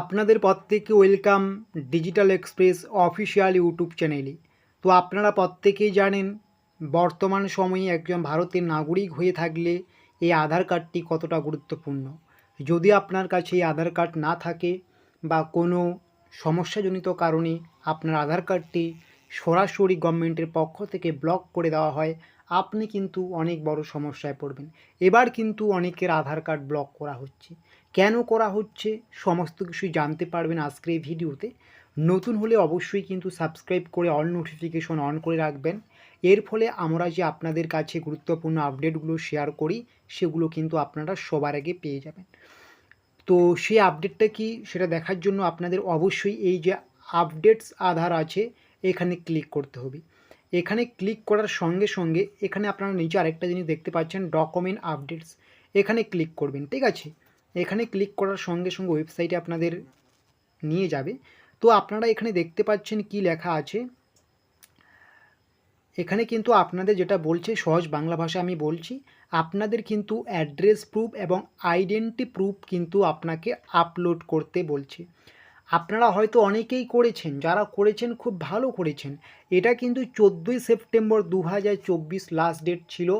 আপনাদের প্রত্যেককে welcome digital express official YouTube চ্যানেলে। তো আপনারা প্রত্যেকেই জানেন বর্তমান সময়ে একজন ভারতের নাগরিক হয়ে থাকলে এই আধার কার্ডটি কতটা গুরুত্বপূর্ণ। যদি আপনার কাছে এই আধার কার্ড না থাকে বা কোনো সমস্যাজনিত কারণে আপনার আধার কার্ডটি সরাসরি গভর্নমেন্টের পক্ষ থেকে ব্লক করে দেওয়া হয়, আপনি কিন্তু অনেক বড় সমস্যায় পড়বেন। এবার কিন্তু অনেকের আধার কার্ড ব্লক করা হচ্ছে। কেন করা হচ্ছে সমস্ত কিছুই জানতে পারবেন আজকের এই ভিডিওতে। নতুন হলে অবশ্যই কিন্তু সাবস্ক্রাইব করে অল নোটিফিকেশন অন করে রাখবেন। এর ফলে আমরা যে আপনাদের কাছে গুরুত্বপূর্ণ আপডেটগুলো শেয়ার করি সেগুলো কিন্তু আপনারা সবার আগে পেয়ে যাবেন। তো সেই আপডেটটা কি সেটা দেখার জন্য আপনাদের অবশ্যই এই যে আপডেটস আধার আছে এখানে ক্লিক করতে হবে। এখানে ক্লিক করার সঙ্গে সঙ্গে এখানে আপনারা নিচে আরেকটা জিনিস দেখতে পাচ্ছেন, ডকুমেন্ট আপডেটস। এখানে ক্লিক করবেন, ঠিক আছে। এখানে ক্লিক করার সঙ্গে সঙ্গে ওয়েবসাইটে আপনাদের নিয়ে যাবে। তো আপনারা এখানে দেখতে পাচ্ছেন কি লেখা আছে। এখানে কিন্তু আপনাদের যেটা বলছে সহজ বাংলা ভাষা আমি বলছি, আপনাদের কিন্তু অ্যাড্রেস প্রুফ এবং আইডেন্টি প্রুফ কিন্তু আপনাকে আপলোড করতে বলছে। আপনারা হয়তো অনেকেই করেছেন, যারা করেছেন খুব ভালো করেছেন। এটা কিন্তু 14ই সেপ্টেম্বর 2024 লাস্ট ডেট ছিল।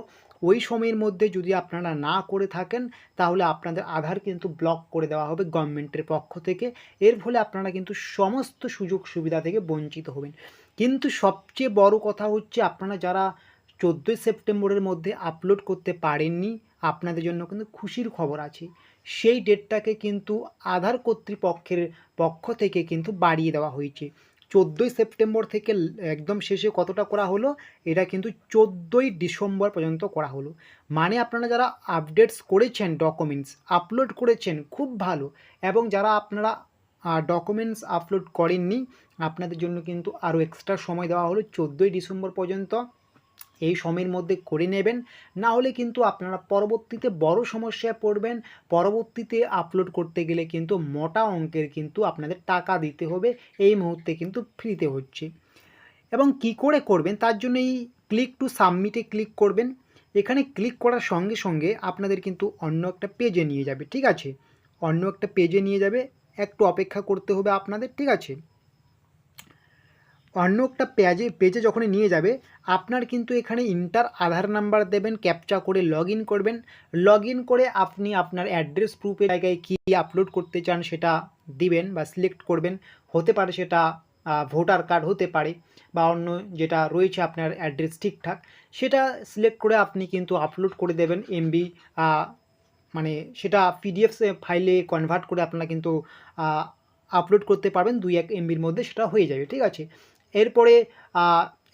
ওই সময়ের মধ্যে যদি আপনারা না করে থাকেন তাহলে আপনাদের আধার কিন্তু ব্লক করে দেওয়া হবে গভর্নমেন্টের পক্ষ থেকে। এর ফলে আপনারা কিন্তু সমস্ত সুযোগ সুবিধা থেকে বঞ্চিত হবেন। কিন্তু সবচেয়ে বড় কথা হচ্ছে, আপনারা যারা 14ই সেপ্টেম্বরের মধ্যে আপলোড করতে পারেননি, আপনাদের জন্য কিন্তু খুশির খবর আছে। সেই ডেটটাকে কিন্তু আধার কর্তৃপক্ষের পক্ষ থেকে কিন্তু বাড়িয়ে দেওয়া হয়েছে। 14ই সেপ্টেম্বর থেকে একদম শেষে কতটা করা হলো, এটা কিন্তু 14ই ডিসেম্বর পর্যন্ত করা হলো। মানে আপনারা যারা আপডেটস করেছেন, ডকুমেন্টস আপলোড করেছেন, খুব ভালো। এবং যারা আপনারা ডকুমেন্টস আপলোড করেননি, আপনাদের জন্য কিন্তু আরও এক্সট্রা সময় দেওয়া হলো 14ই ডিসেম্বর পর্যন্ত। এই সময়ের মধ্যে করে নেবেন, না হলে কিন্তু আপনারা পরবর্তীতে বড় সমস্যায় পড়বেন। পরবর্তীতে আপলোড করতে গেলে কিন্তু মোটা অঙ্কের কিন্তু আপনাদের টাকা দিতে হবে, এই মুহূর্তে কিন্তু ফ্রিতে হচ্ছে। এবং কি করে করবেন তার জন্য এই ক্লিক টু সাবমিটে ক্লিক করবেন। এখানে ক্লিক করার সঙ্গে সঙ্গে আপনাদের কিন্তু অন্য একটা পেজে নিয়ে যাবে, ঠিক আছে। অন্য একটা পেজে নিয়ে যাবে, একটু অপেক্ষা করতে হবে আপনাদের, ঠিক আছে। অন্য একটা পেজে যখনই নিয়ে যাবে, আপনার কিন্তু এখানে ইন্টার আধার নাম্বার দেবেন, ক্যাপচা করে লগ ইন করবেন। লগ ইন করে আপনি আপনার অ্যাড্রেস প্রুফের জায়গায় কী আপলোড করতে চান সেটা দিবেন বা সিলেক্ট করবেন। হতে পারে সেটা ভোটার কার্ড হতে পারে, বা অন্য যেটা রয়েছে আপনার অ্যাড্রেস ঠিকঠাক, সেটা সিলেক্ট করে আপনি কিন্তু আপলোড করে দেবেন। এমবি মানে সেটা পিডিএফ ফাইলে কনভার্ট করে আপনারা কিন্তু আপলোড করতে পারবেন, 2-1 এমবির মধ্যে সেটা হয়ে যাবে, ঠিক আছে। এরপরে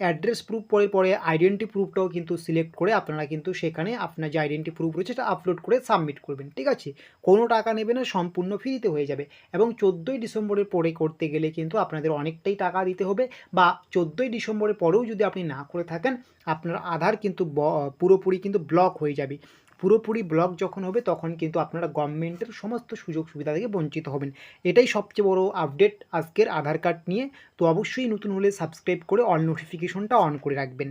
অ্যাড্রেস প্রুফ পরে আইডেন্টি প্রুফটাও কিন্তু সিলেক্ট করে আপনারা কিন্তু সেখানে আপনার যে আইডেন্টি প্রুফ রয়েছে সেটা আপলোড করে সাবমিট করবেন, ঠিক আছে। কোনো টাকা নেবে না, সম্পূর্ণ ফ্রিতে হয়ে যাবে। এবং 14ই ডিসেম্বরের পরে করতে গেলে কিন্তু আপনাদের অনেকটাই টাকা দিতে হবে, বা 14ই ডিসেম্বরের পরেও যদি আপনি না করে থাকেন, আপনার আধার কিন্তু পুরোপুরি কিন্তু ব্লক হয়ে যাবে। পুরোপুরি ব্লক যখন হবে তখন কিন্তু আপনারা গভর্নমেন্টের সমস্ত সুযোগ সুবিধা থেকে বঞ্চিত হবেন। এটাই সবচেয়ে বড় আপডেট আজকের আধার কার্ড নিয়ে। তো অবশ্যই নতুন হলে সাবস্ক্রাইব করে অল নোটিফিকেশনটা অন করে রাখবেন।